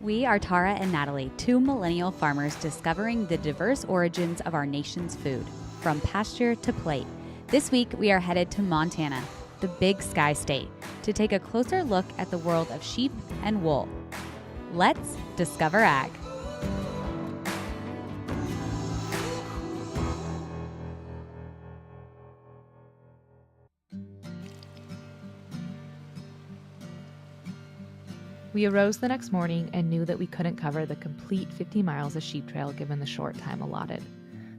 We are Tara and Natalie, two millennial farmers discovering the diverse origins of our nation's food, from pasture to plate. This week, we are headed to Montana, the Big Sky State, to take a closer look at the world of sheep and wool. Let's discover ag. We arose the next morning and knew that we couldn't cover the complete 50 miles of sheep trail given the short time allotted.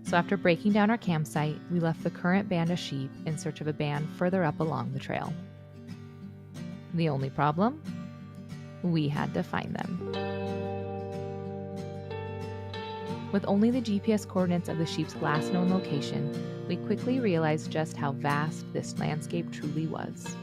So after breaking down our campsite, we left the current band of sheep in search of a band further up along the trail. The only problem? We had to find them. With only the GPS coordinates of the sheep's last known location, we quickly realized just how vast this landscape truly was.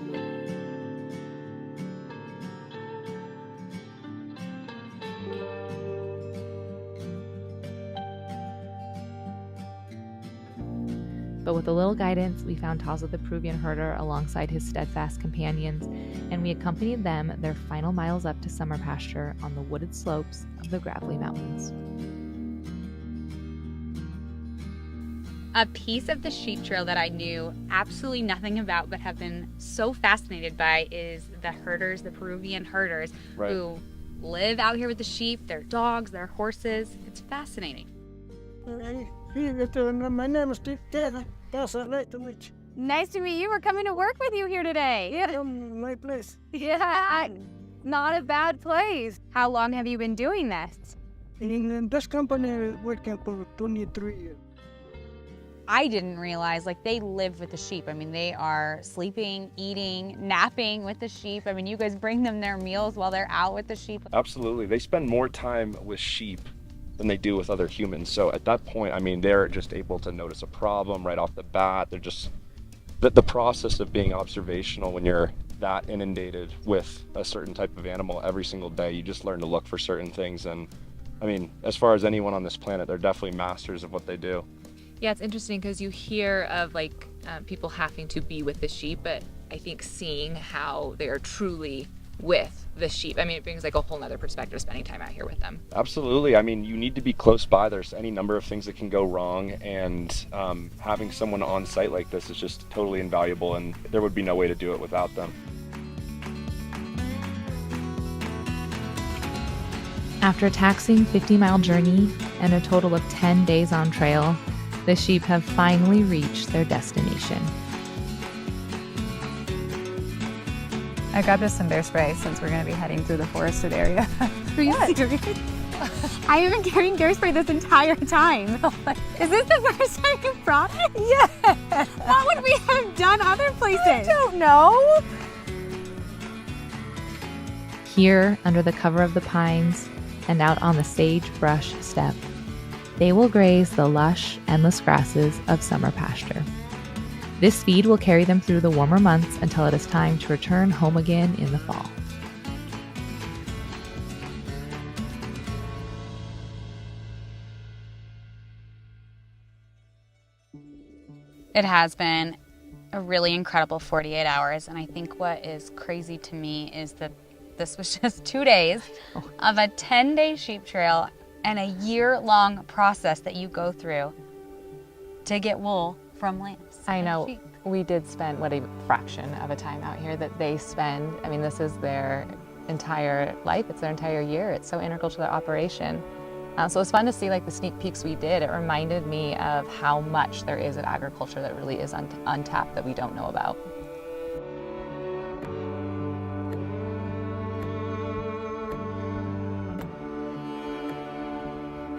But with a little guidance, we found Taza the Peruvian herder alongside his steadfast companions, and we accompanied them their final miles up to summer pasture on the wooded slopes of the gravelly mountains. A piece of the sheep trail that I knew absolutely nothing about but have been so fascinated by is the herders, the Peruvian herders, right, who live out here with the sheep, their dogs, their horses. It's fascinating. My name is Steve. Nice to meet you. We're coming to work with you here today. Yeah, my place. Yeah, not a bad place. How long have you been doing this? In this company, working for 23 years. I didn't realize, they live with the sheep. I mean, they are sleeping, eating, napping with the sheep. I mean, you guys bring them their meals while they're out with the sheep. Absolutely. They spend more time with sheep than they do with other humans. So at that point, I mean, they're just able to notice a problem right off the bat. They're just, the process of being observational when you're that inundated with a certain type of animal every single day, you just learn to look for certain things. And I mean, as far as anyone on this planet, they're definitely masters of what they do. Yeah, it's interesting because you hear of people having to be with the sheep, but I think seeing how they are truly with the sheep, I mean, it brings a whole nother perspective spending time out here with them. Absolutely. I mean, you need to be close by. There's any number of things that can go wrong, and having someone on site like this is just totally invaluable, and there would be no way to do it without them. After a taxing 50-mile journey and a total of 10 days on trail, the sheep have finally reached their destination. I grabbed us some bear spray since we're going to be heading through the forested area. Are you serious? I have been carrying bear spray this entire time. Is this the first time you brought it? Yeah. What would we have done other places? I don't know. Here, under the cover of the pines and out on the sagebrush steppe, they will graze the lush, endless grasses of summer pasture. This feed will carry them through the warmer months until it is time to return home again in the fall. It has been a really incredible 48 hours, and I think what is crazy to me is that this was just 2 days of a 10-day sheep trail and a year-long process that you go through to get wool from lambs. I know. Sheep. We did spend a fraction of a time out here that they spend. I mean, this is their entire life. It's their entire year. It's so integral to their operation. So it's fun to see the sneak peeks we did. It reminded me of how much there is of agriculture that really is untapped that we don't know about.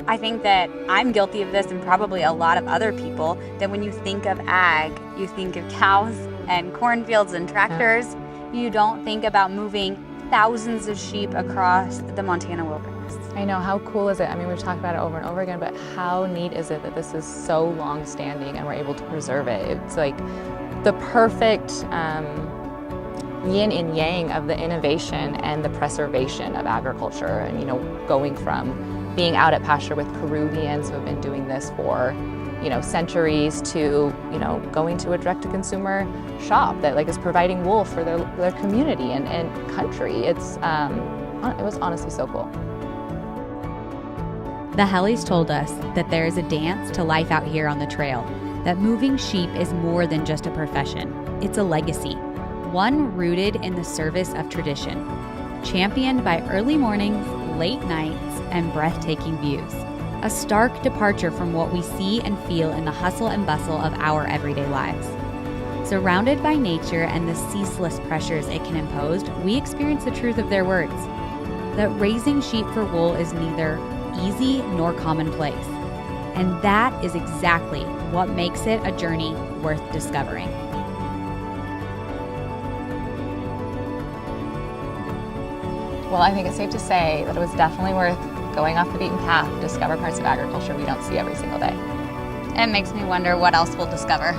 I think that I'm guilty of this, and probably a lot of other people, that when you think of ag, you think of cows and cornfields and tractors. You don't think about moving thousands of sheep across the Montana wilderness. I know, how cool is it? I mean, we've talked about it over and over again, but how neat is it that this is so long-standing and we're able to preserve it? It's the perfect yin and yang of the innovation and the preservation of agriculture, and going from being out at pasture with Peruvians who have been doing this for centuries to going to a direct-to-consumer shop that is providing wool for their community and country. It was honestly so cool. The Hellies told us that there is a dance to life out here on the trail, that moving sheep is more than just a profession. It's a legacy, one rooted in the service of tradition, championed by early mornings, late nights, and breathtaking views. A stark departure from what we see and feel in the hustle and bustle of our everyday lives. Surrounded by nature and the ceaseless pressures it can impose, we experience the truth of their words, that raising sheep for wool is neither easy nor commonplace. And that is exactly what makes it a journey worth discovering. Well, I think it's safe to say that it was definitely worth going off the beaten path to discover parts of agriculture we don't see every single day. It makes me wonder what else we'll discover.